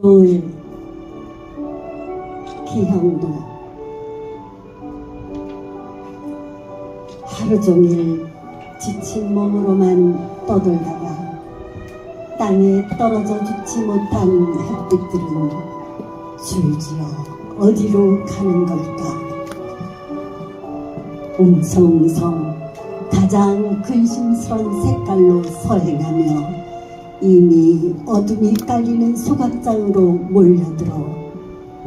올 기형도 하루 종일 지친 몸으로만 떠돌다가 땅에 떨어져 죽지 못한 햇빛들은 줄지어 어디로 가는 걸까? 웅성웅성 가장 근심스런 색깔로 서행하며 이미 어둠이 깔리는 소각장으로 몰려들어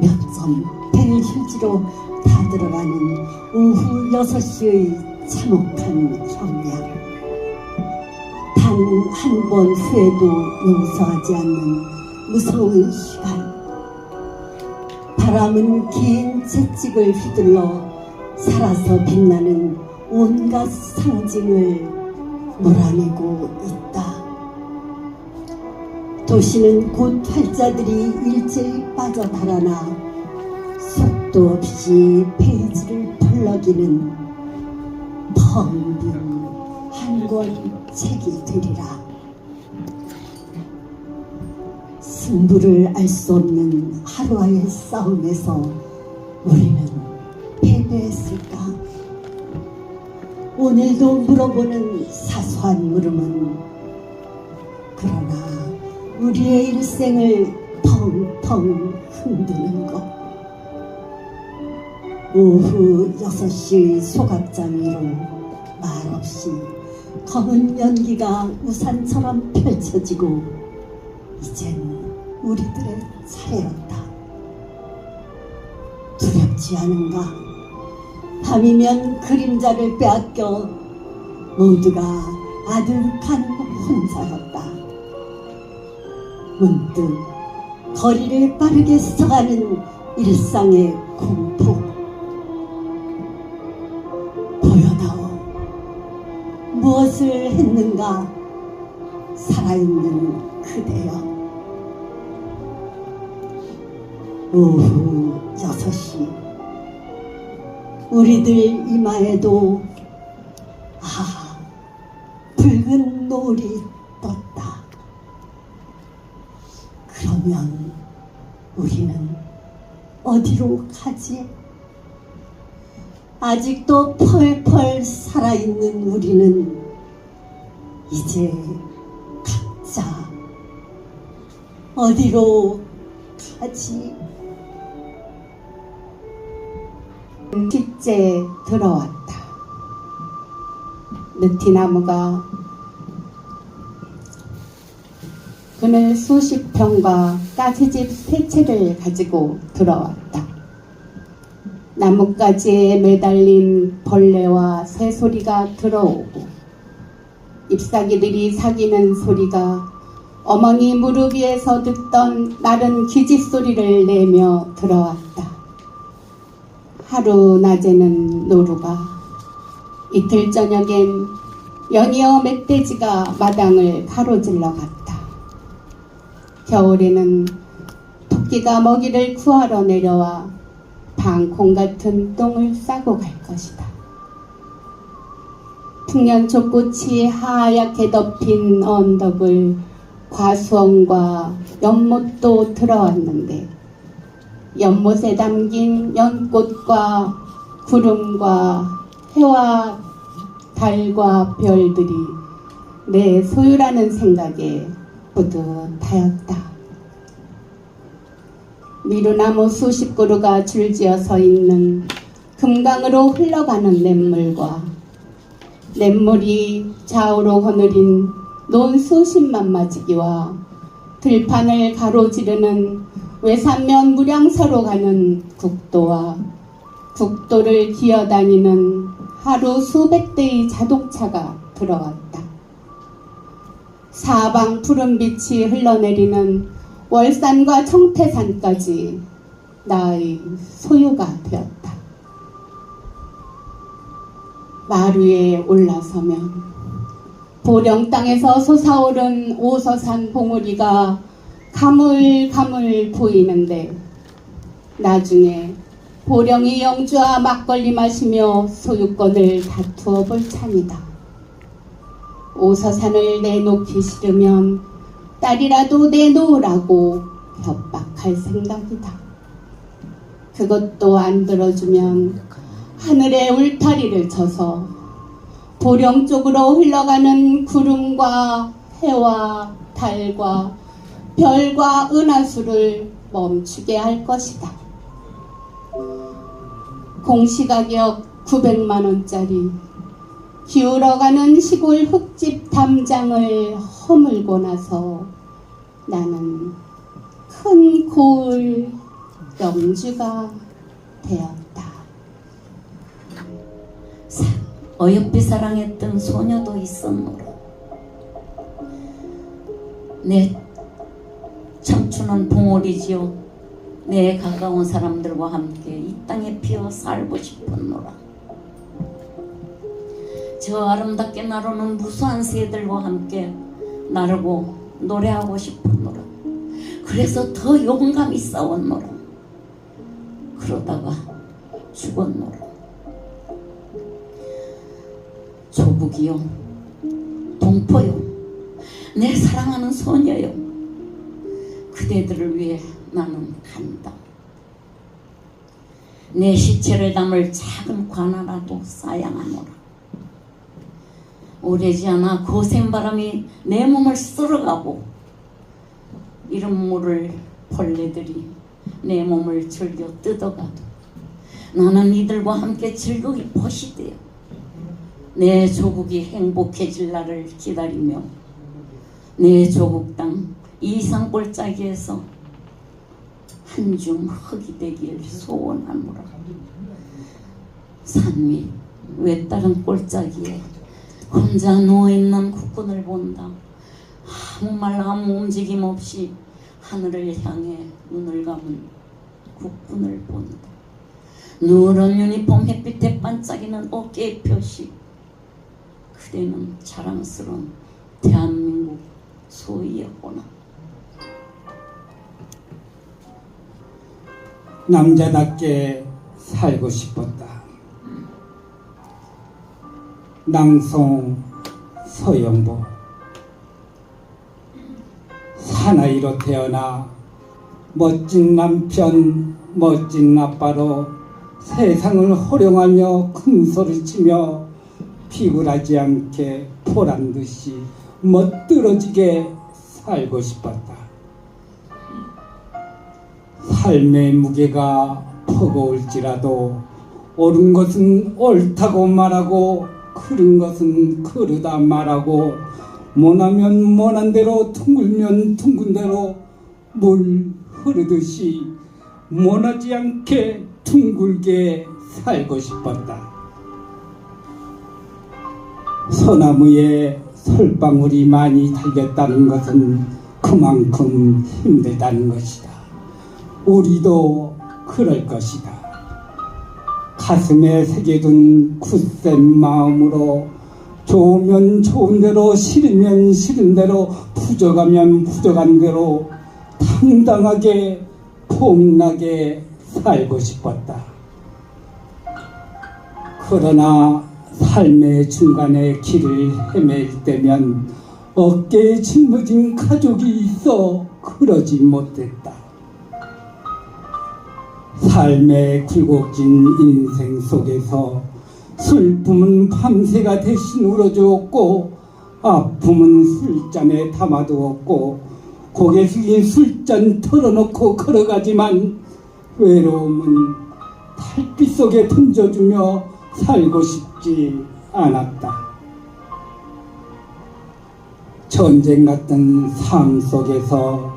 몇 점 벨휴지로 다 들어가는 오후 6시의 참혹한 형량. 단 한 번 후에도 용서하지 않는 무서운 시간. 바람은 긴 채찍을 휘둘러 살아서 빛나는 온갖 상징을 몰아내고 있다. 도시는 곧 활자들이 일제히 빠져 달아나 속도 없이 페이지를 펄럭이는 텅 빈 한 권 책이 되리라. 승부를 알 수 없는 하루와의 싸움에서 우리는 패배했을까? 오늘도 물어보는 사소한 물음은 그러나 우리의 일생을 텅텅 흔드는 것. 오후 6시 소각장 위로 말없이 검은 연기가 우산처럼 펼쳐지고 이젠 우리들의 차례였다. 두렵지 않은가? 밤이면 그림자를 빼앗겨 모두가 아득한 혼자였다. 문득 거리를 빠르게 스쳐가는 일상의 공포. 보여다오. 무엇을 했는가? 살아있는 그대여. 오후 6시 우리들 이마에도 붉은 노을이 떴다. 그러면 우리는 어디로 가지? 아직도 펄펄 살아있는 우리는 이제 각자 어디로 가지? 뒷째 들어왔다. 느티나무가 그늘 수십 평과 가지집 3채를 가지고 들어왔다. 나뭇가지에 매달린 벌레와 새소리가 들어오고 잎사귀들이 사귀는 소리가 어머니 무릎 위에서 듣던 마른 기짓소리를 내며 들어왔다. 하루 낮에는 노루가, 이틀 저녁엔 연이어 멧돼지가 마당을 가로질러 갔다. 겨울에는 토끼가 먹이를 구하러 내려와 방콩 같은 똥을 싸고 갈 것이다. 풍년초꽃이 하얗게 덮인 언덕을 과수원과 연못도 들어왔는데 연못에 담긴 연꽃과 구름과 해와 달과 별들이 내 소유라는 생각에 뿌듯하였다. 미루나무 수십 그루가 줄지어 서 있는 금강으로 흘러가는 냇물과 냇물이 좌우로 거느린 논 수십만 마지기와 들판을 가로지르는 외산면 무량사로 가는 국도와 국도를 기어다니는 하루 수백 대의 자동차가 들어왔다. 사방 푸른 빛이 흘러내리는 월산과 청태산까지 나의 소유가 되었다. 말 위에 올라서면 보령 땅에서 솟아오른 오서산 봉우리가 가물가물 보이는데 나중에 보령이 영주와 막걸리 마시며 소유권을 다투어 볼 참이다. 오서산을 내놓기 싫으면 딸이라도 내놓으라고 협박할 생각이다. 그것도 안 들어주면 하늘에 울타리를 쳐서 보령 쪽으로 흘러가는 구름과 해와 달과 별과 은하수를 멈추게 할 것이다. 공시가격 900만 원짜리 기울어가는 시골 흙집 담장을 허물고 나서 나는 큰 고을 영주가 되었다. 어여삐 사랑했던 소녀도 있었노라. 내 청춘은 봉오리지요. 내 가까운 사람들과 함께 이 땅에 피어 살고 싶었노라. 저 아름답게 나르는 무수한 새들과 함께 나르고 노래하고 싶었노라. 그래서 더 용감히 싸웠노라. 그러다가 죽었노라. 조국이요, 동포요, 내 사랑하는 소녀요, 그대들을 위해 나는 간다. 내 시체를 담을 작은 관 하나도 사양하노라. 오래지 않아 고생바람이 내 몸을 쓸어가고 이름 모를 벌레들이 내 몸을 즐겨 뜯어가도 나는 이들과 함께 즐거이 벗이 되어 내 조국이 행복해질 날을 기다리며 내 조국 땅 이 산골짜기에서 한 줌 흙이 되길 소원하노라. 산밑 외다른 골짜기에 혼자 누워있는 국군을 본다. 아무 말 아무 움직임 없이 하늘을 향해 눈을 감은 국군을 본다. 누런 유니폼 햇빛에 반짝이는 어깨의 표시. 그대는 자랑스러운 대한민국 소위였구나. 남자답게 살고 싶었다. 낭송 서영보. 사나이로 태어나 멋진 남편, 멋진 아빠로 세상을 호령하며 큰 소리치며 비굴하지 않게 포란듯이 멋들어지게 살고 싶었다. 삶의 무게가 버거울지라도 옳은 것은 옳다고 말하고 그른 것은 그르다 말하고 모나면 모난 대로 둥글면 둥근 대로 물 흐르듯이 모나지 않게 둥글게 살고 싶었다. 소나무에 솔방울이 많이 달렸다는 것은 그만큼 힘들다는 것이다. 우리도 그럴 것이다. 가슴에 새겨둔 굳센 마음으로 좋으면 좋은 대로 싫으면 싫은 대로 부족하면 부족한 대로 당당하게 폼나게 살고 싶었다. 그러나 삶의 중간에 길을 헤맬 때면 어깨에 짊어진 가족이 있어 그러지 못했다. 삶의 굴곡진 인생 속에서 슬픔은 밤새가 대신 울어주었고 아픔은 술잔에 담아두었고 고개 숙인 술잔 털어놓고 걸어가지만 외로움은 달빛 속에 던져주며 살고 싶지 않았다. 전쟁 같은 삶 속에서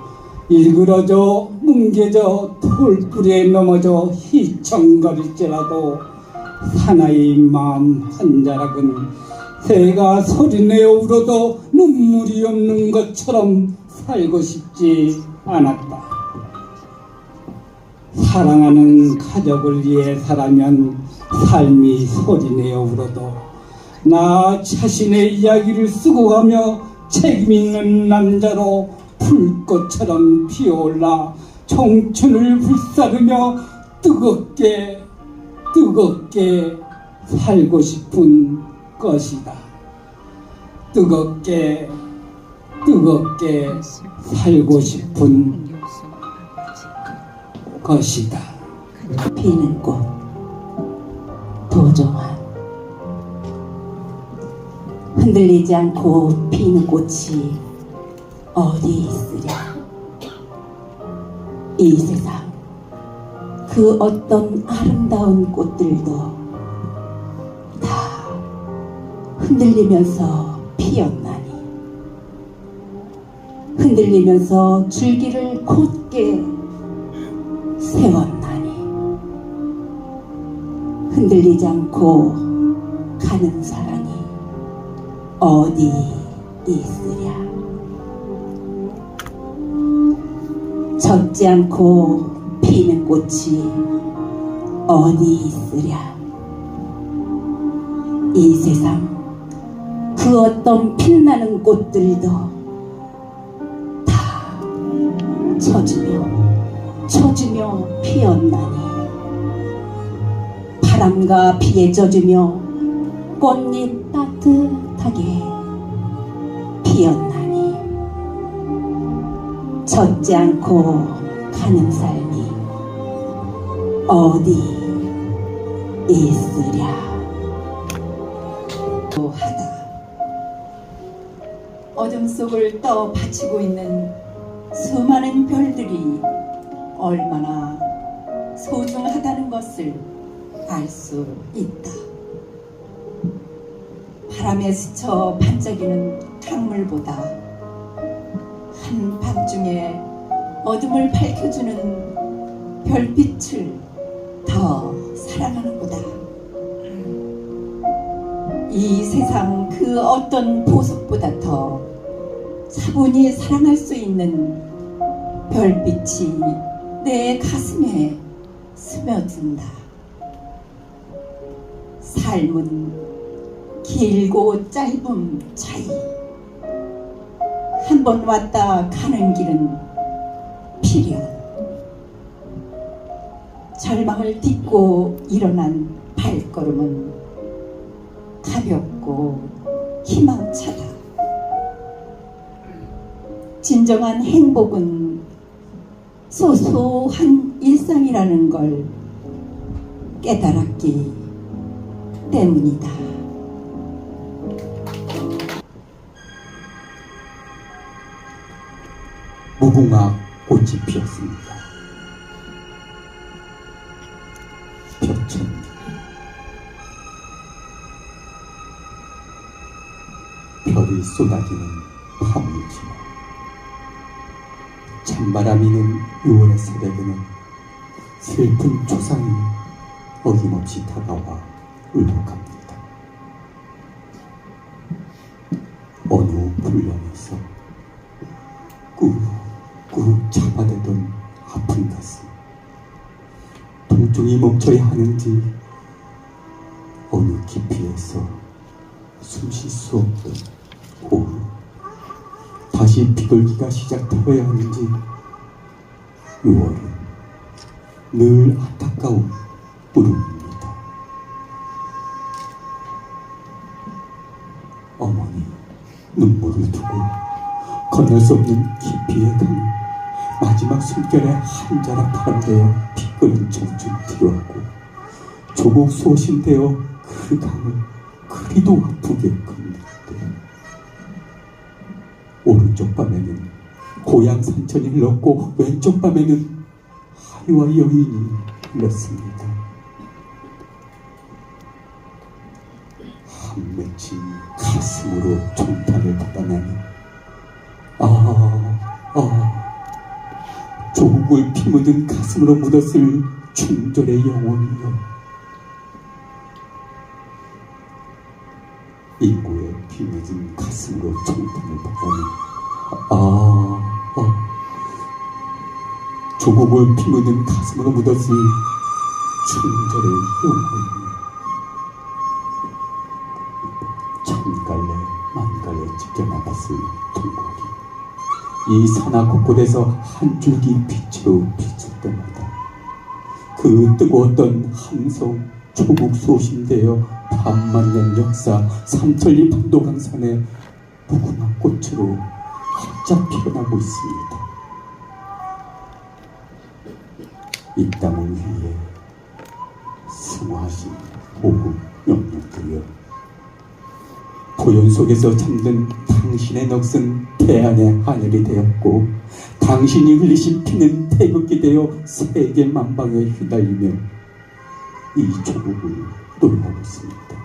일그러져 뭉개져 돌뿌리에 넘어져 휘청거릴지라도 사나이 마음 한 자락은 새가 소리내어 울어도 눈물이 없는 것처럼 살고 싶지 않았다. 사랑하는 가족을 위해 살아면 삶이 소리내어 울어도 나 자신의 이야기를 쓰고 가며 책임있는 남자로 불꽃처럼 피어올라 청춘을 불사르며 뜨겁게 살고 싶은 것이다. 뜨겁게 살고 싶은 것이다. 피는 꽃 도종환. 흔들리지 않고 피는 꽃이 어디 있으랴. 이 세상 그 어떤 아름다운 꽃들도 다 흔들리면서 피었나니, 흔들리면서 줄기를 곧게 세웠나니, 흔들리지 않고 가는 사랑이 어디 있으랴. 젖지 않고 피는 꽃이 어디 있으랴. 이 세상 그 어떤 빛나는 꽃들도 다 젖으며 피었나니, 바람과 비에 젖으며 꽃잎 따뜻하게 피었나니, 젖지 않고 가는 삶이 어디 있으랴. 하다. 어둠 속을 떠 바치고 있는 수많은 별들이 얼마나 소중하다는 것을 알 수 있다. 바람에 스쳐 반짝이는 강물보다 한밤중에 어둠을 밝혀주는 별빛을 더 사랑하는구나. 이 세상 그 어떤 보석보다 더 차분히 사랑할 수 있는 별빛이 내 가슴에 스며든다. 삶은 길고 짧음 차이. 한 번 왔다 가는 길은 필연. 절망을 딛고 일어난 발걸음은 가볍고 희망차다. 진정한 행복은 소소한 일상이라는 걸 깨달았기 때문이다. 무궁화 꽃이 피었습니다. 볕은 별이 쏟아지는 밤이지만, 찬바람이 는 6월의 새벽에는 슬픈 초상이 어김없이 다가와 울컥합니다. 어느 불량에서 꾹꾹 참아대던 아픈 가슴, 통증이 멈춰야 하는지, 어느 깊이에서 숨 쉴 수 없던 오후, 다시 비걸기가 시작되어야 하는지, 6월은 늘 안타까운 울음입니다. 어머니, 눈물을 두고 건널 수 없는 깊이의 강, 마지막 숨결에 한 자락 바람되어 피끓는 청춘 필요하고, 조국 소신되어 그 강을 그리도 아프게 걷는데, 오른쪽 밤에는 고향 산천이 흘렀고, 왼쪽 밤에는 하이와 여인이 흘렀습니다. 한 맺힌 가슴으로 총탄을 받아내니, 조국을 피 묻은 가슴으로 묻었을 충절의 영혼이여, 인고의 피 묻은 가슴으로 총탄을 받아내니, 조국을 피 묻은 가슴으로 묻었을 충절의 영혼이여, 천갈래 만갈래 찢겨나갔을 통곡이 이 산하 곳곳에서 한 줄기 빛으로 비출 때마다 그 뜨거웠던 함성 조국 소신되어 반만년 역사 삼천리 반도강산에 무궁화 꽃으로 활짝 피어나고 있습니다. 이 땅을 위해 승화하신 호국 영령들이여, 보현 속에서 잠든 당신의 넋은 태안의 하늘이 되었고, 당신이 흘리신 피는 태극기 되어 세계 만방에 휘날리며 이 조국을 노래하고 있습니다.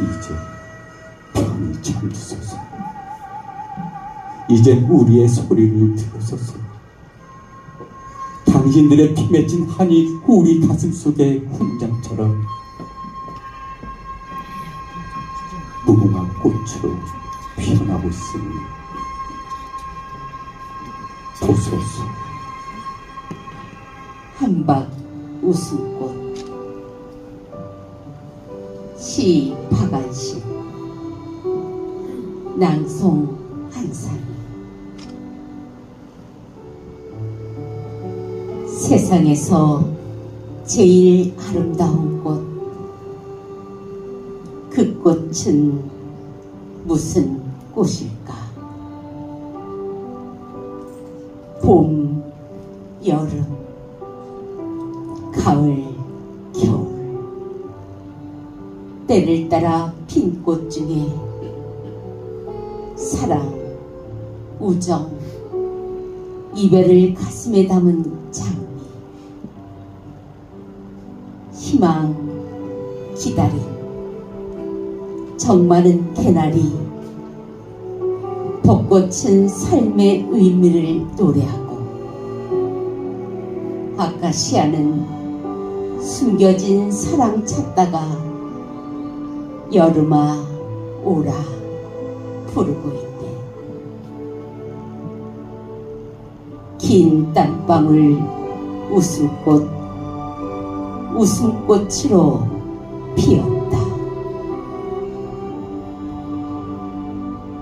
이제 편히 잠드소서. 이젠 우리의 소리를 들으소서. 당신들의 피 맺힌 한이 우리 가슴 속에 훈장처럼 무궁한 꽃으로 피어나고 있으니 보소서. 한박 웃음꽃. 시 박안식. 낭송 한산. 세상에서 제일 아름다운 꽃. 그 꽃은 무슨 꽃일까? 봄, 여름, 가을, 겨울. 때를 따라 핀 꽃 중에 사랑, 우정, 이별을 가슴에 담은 장미, 희망, 기다림, 정많은 개나리, 벚꽃은 삶의 의미를 노래하고, 아카시아는 숨겨진 사랑 찾다가 여름아 오라 부르고 있네. 긴 땀방울 웃음꽃, 웃음꽃으로 피었다.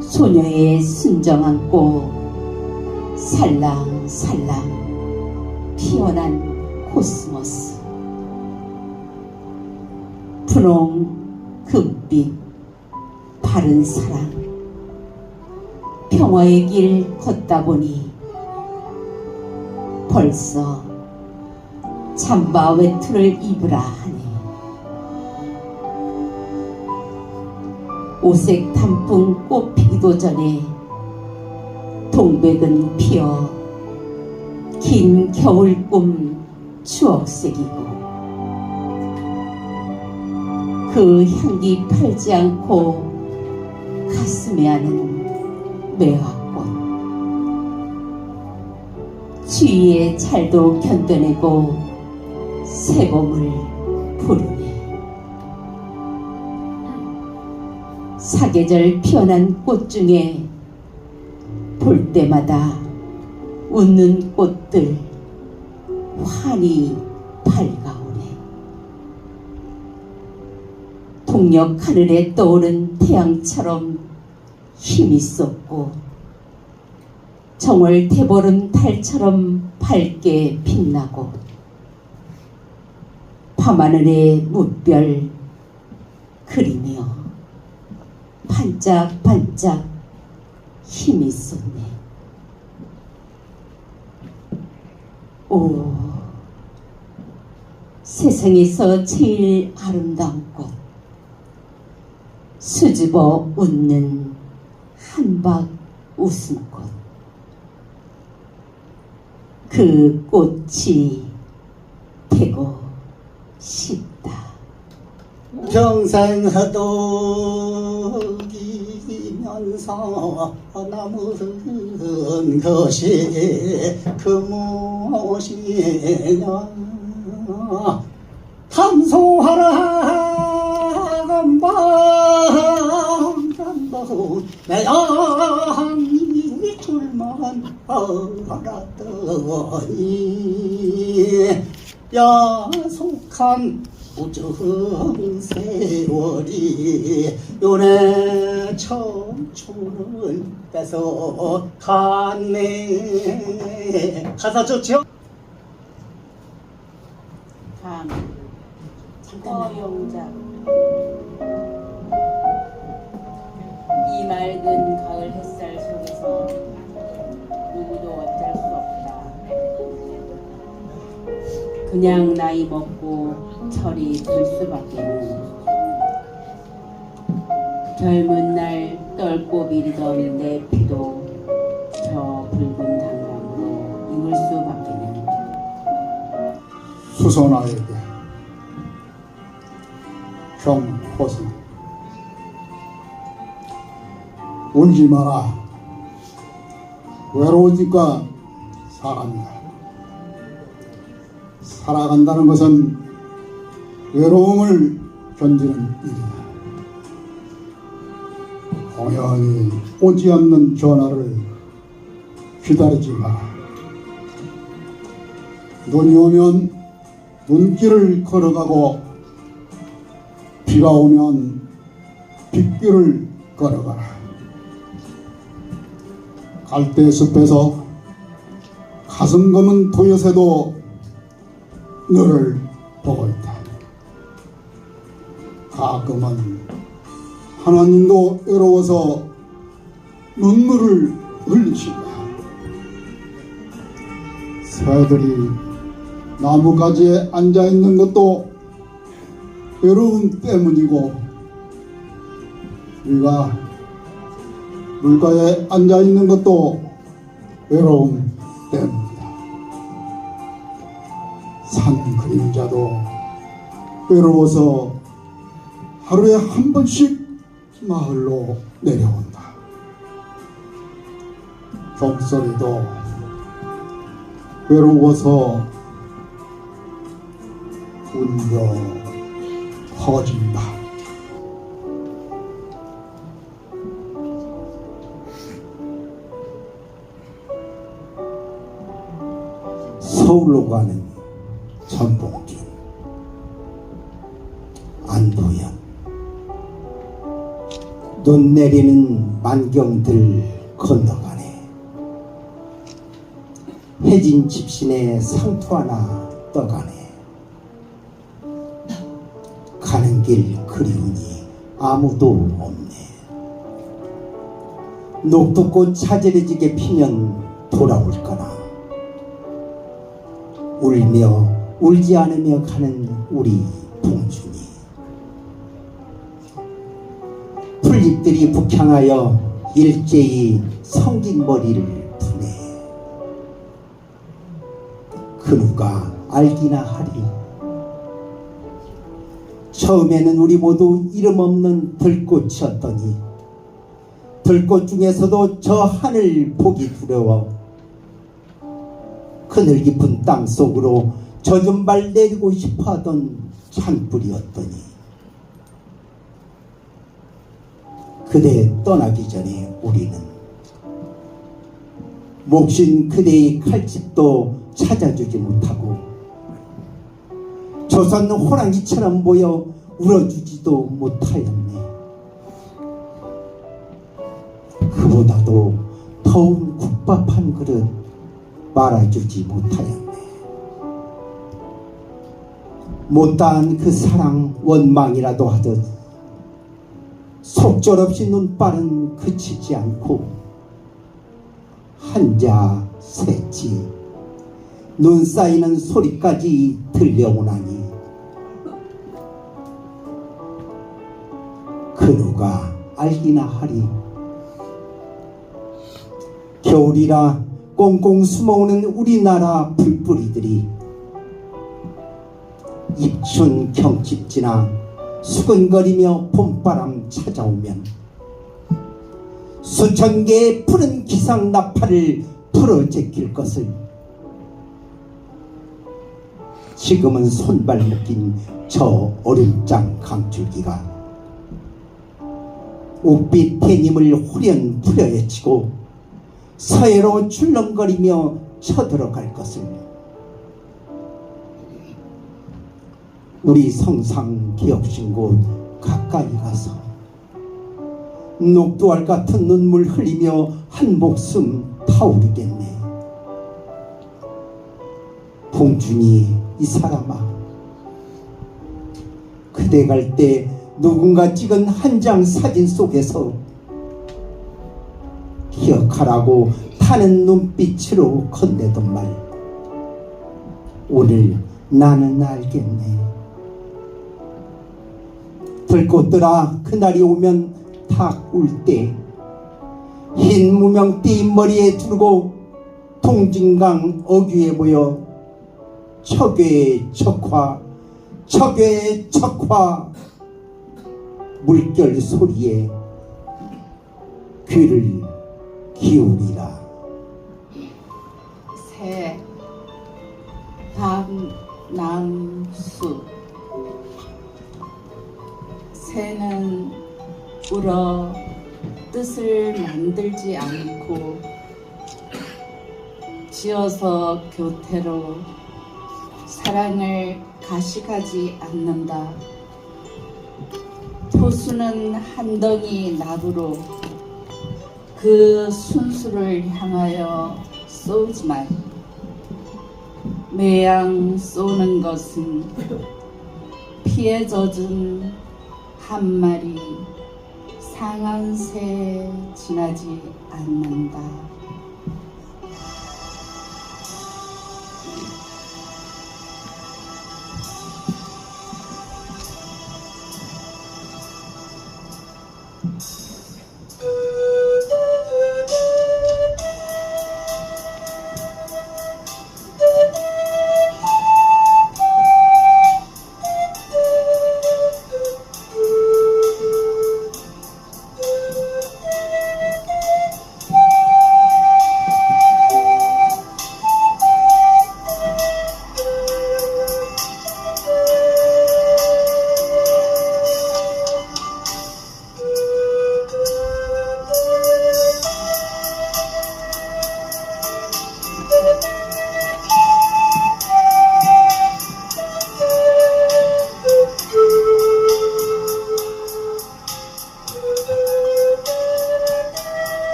소녀의 순정 안고 살랑살랑 피어난 코스모스. 분홍 금빛 바른 사랑. 평화의 길 걷다 보니 벌써 잠바 외투를 입으라 하네. 오색 단풍 꽃 피기도 전에 동백은 피어 긴 겨울꿈 추억색이고, 그 향기 팔지 않고 가슴에 아는 매화꽃. 추위의 찰도 견뎌내고 새봄을 부르네. 사계절 피어난 꽃 중에 볼 때마다 웃는 꽃들 환히 밝아오네. 동력 하늘에 떠오른 태양처럼 힘이 쏟고, 정월 대보름 달처럼 밝게 빛나고, 밤하늘의 무별 그리며 반짝반짝 힘이 쏟네. 오, 세상에서 제일 아름다운 꽃. 수줍어 웃는 한박 웃음꽃. 그 꽃이 되고 싶다. 평생 허덕이면서 남은 것이 그 무엇이냐. 함소하라 건방간도 내 양이 줄만 알았더니 야속한 우정 세월이 요네 청춘을 뺏어 갔네. 가사 좋죠? 다음 허용자. 이 맑은 가을 햇살 속에서 누구도 어쩔 수 없다. 그냥 나이 먹고 철이 들 수밖에는. 젊은 날 떨고 미리던 내 피도 저 붉은 단감으로 익을 수밖에는. 수선아에게 경호선 울지 마라. 외로우니까 살아간다. 살아간다는 것은 외로움을 견디는 일이다. 공연히 오지 않는 전화를 기다리지 마라. 눈이 오면 눈길을 걸어가고 비가 오면 빗길을 걸어가라. 갈대숲에서 가슴 검은 도요새도 너를 보고 있다. 가끔은 하나님도 외로워서 눈물을 흘리신다. 새들이 나무가지에 앉아있는 것도 외로움 때문이고, 우리가 물가에 앉아있는 것도 외로움 때문이다. 산 그림자도 외로워서 하루에 한 번씩 마을로 내려온다. 종소리도 외로워서 울려 퍼진다. 서울로 가는 전봉준, 안도현, 눈 내리는 만경들 건너가네. 해진 집신에 상투 하나 떠가네. 가는 길 그리우니 아무도 없네. 녹두꽃 차지해지게 피면 돌아올까나. 울며 울지 않으며 가는 우리 봉준이. 풀잎들이 북향하여 일제히 성긴 머리를 푸네. 그 누가 알기나 하리. 처음에는 우리 모두 이름 없는 들꽃이었더니 들꽃 중에서도 저 하늘 보기 두려워 그늘 깊은 땅 속으로 젖은 발 내리고 싶어 하던 찬뿌리였더니 그대 떠나기 전에 우리는 목신 그대의 칼집도 찾아주지 못하고 조선 호랑이처럼 모여 울어주지도 못하였네. 그보다도 더운 국밥 한 그릇 말아주지 못하였네. 못다한 그 사랑 원망이라도 하듯 속절없이 눈발은 그치지 않고 한자 셋지 눈 쌓이는 소리까지 들려오나니 그 누가 알기나 하리. 겨울이라 꽁꽁 숨어오는 우리나라 불뿌리들이 입춘 경칩 지나 수근거리며 봄바람 찾아오면 수천 개의 푸른 기상 나팔을 풀어 제낄 것을 지금은 손발 묶인 저 얼음장 강줄기가 옥빛 대님을 후련 풀어헤치고 서해로 출렁거리며 쳐들어갈 것을 우리 성상 기업신 곳 가까이 가서 녹두알 같은 눈물 흘리며 한 목숨 타오르겠네. 봉준이 이 사람아, 그대 갈 때 누군가 찍은 한 장 사진 속에서 기억하라고 타는 눈빛으로 건네던 말, 오늘 나는 알겠네. 들꽃들아, 그날이 오면 닭 울 때 흰 무명띠 머리에 두르고 동진강 어귀에 모여 척외 척화 척외 척화 물결 소리에 귀를 기울이라. 새, 밤, 남수. 새는 울어 뜻을 만들지 않고 지어서 교태로 사랑을 가식하지 않는다. 토수는 한 덩이 나무로 그 순수를 향하여 쏘지만 매양 쏘는 것은 피에 젖은 한 마리 상한 새 지나지 않는다.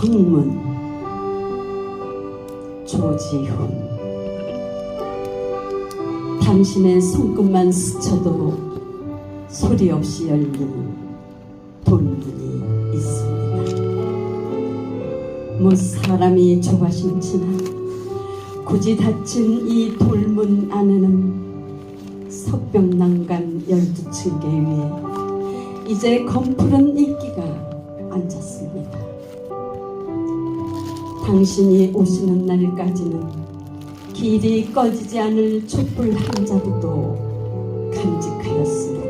성문 조지훈. 당신의 손끝만 스쳐도 소리 없이 열린 돌문이 있습니다. 뭐 사람이 조바심치나 굳이 닫힌 이 돌문 안에는 석병난간 12층계 위에 이제 검푸른 이끼가 앉았습니다. 당신이 오시는 날까지는 길이 꺼지지 않을 촛불 한 자루도 간직하였습니다.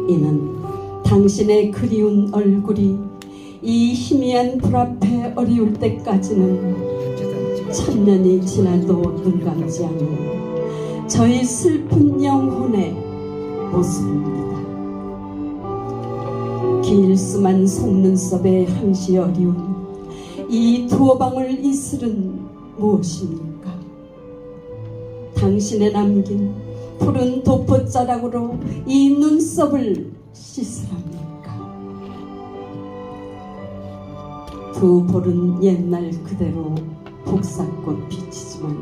이는 당신의 그리운 얼굴이 이 희미한 불 앞에 어리울 때까지는 천년이 지나도 눈 감지 않는 저희 슬픈 영혼의 모습입니다. 길수만 속눈썹에 항시 어리운 이 두어 방울 이슬은 무엇입니까? 당신의 남긴 푸른 도포자락으로 이 눈썹을 씻으랍니까? 두 볼은 옛날 그대로 복사꽃 비치지만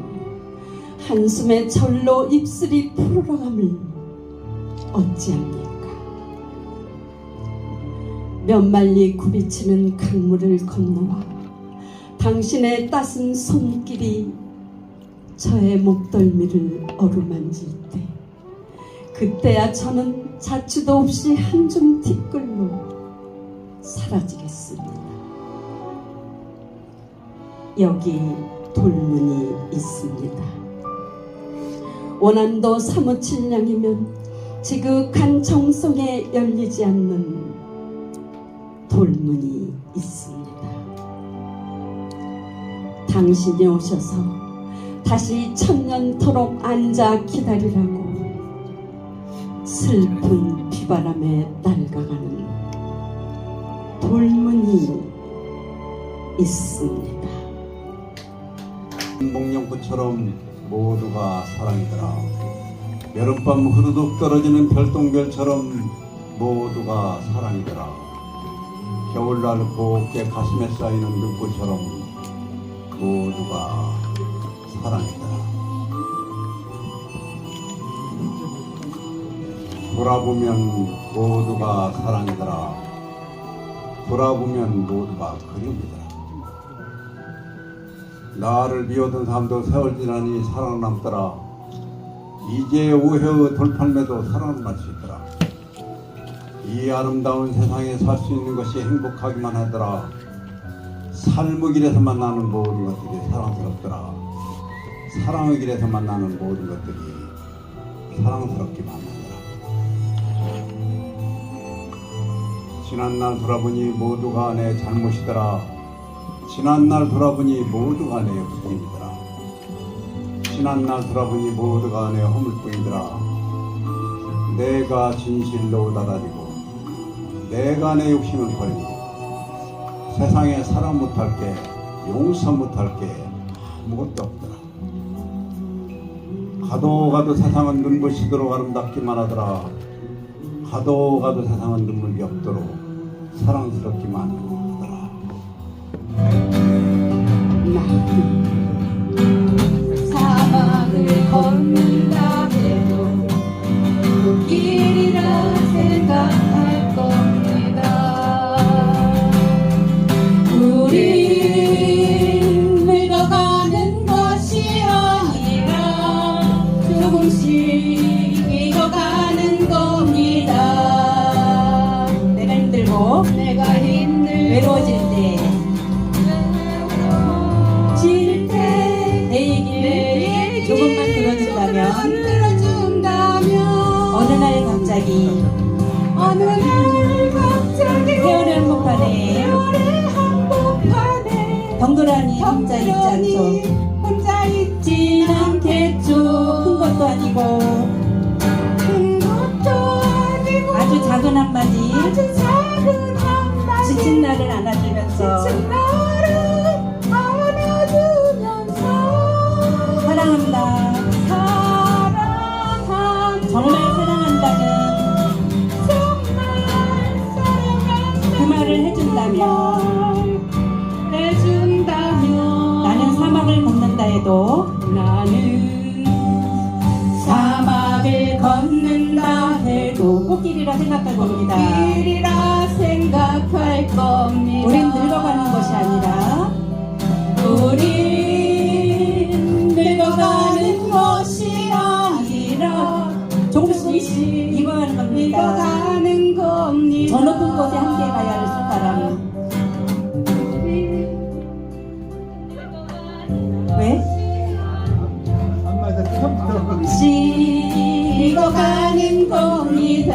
한숨에 절로 입술이 푸르러감을 어찌합니까? 몇 말리 굽이치는 강물을 건너와 당신의 따스한 손길이 저의 목덜미를 어루만질 때 그때야 저는 자취도 없이 한 줌 티끌로 사라지겠습니다. 여기 돌문이 있습니다. 원안도 사무칠 양이면 지극한 정성에 열리지 않는 돌문이 있습니다. 당신이 오셔서 다시 천년토록 앉아 기다리라고 슬픈 비바람에 날아가는 돌문이 있습니다. 목련꽃처럼 모두가 사랑이더라. 여름밤 흐르륵 떨어지는 별똥별처럼 모두가 사랑이더라. 겨울날 곱게 가슴에 쌓이는 눈꽃처럼 모두가 사랑이더라. 돌아보면 모두가 사랑이더라. 돌아보면 모두가 그림이더라. 나를 비워둔 삶도 세월 지나니 살아남더라. 이제 오해의 돌팔매도 살아남을 수 있더라. 이 아름다운 세상에 살 수 있는 것이 행복하기만 하더라. 삶의 길에서 만나는 모든 것들이 사랑스럽더라. 사랑의 길에서 만나는 모든 것들이 사랑스럽기만 하더라. 지난날 돌아보니 모두가 내 잘못이더라. 지난날 돌아보니 모두가 내 욕심이더라. 지난날 돌아보니 모두가 내 허물뿐이더라. 내가 진실로 닫아지고 내가 내 욕심을 버리고 세상에 사랑 못할 게 용서 못할 게 아무것도 없더라. 가도 가도 세상은 눈부시도록 아름답기만 하더라. 가도 가도 세상은 눈물이 없도록 사랑스럽기만 하더라. 사막을 걷는다 해도 길이라 생각할 겁니다. 우린 늙어가는 것이 아니라 조금씩 익어가는 겁니다. 내가 힘들고 외로워질 때 내 얘기를 조금만 들어준다면 어느 날 갑자기 세월의 한복판에 덩그러니 혼자 있지 않겠죠. 큰 것도 아니고 아주 작은 한마디 지친 나를 안아주면서 사랑한다. 정말 사랑한다는 그 말을 해준다면 나는 사막을 걷는다 해도 꽃길이라 생각할 겁니다. 우린 늙어가는 것이 아니라 조금씩 익어가는 겁니다. 저 높은 곳에 함께 가야 할 사람. 왜? 익어가는 겁니다.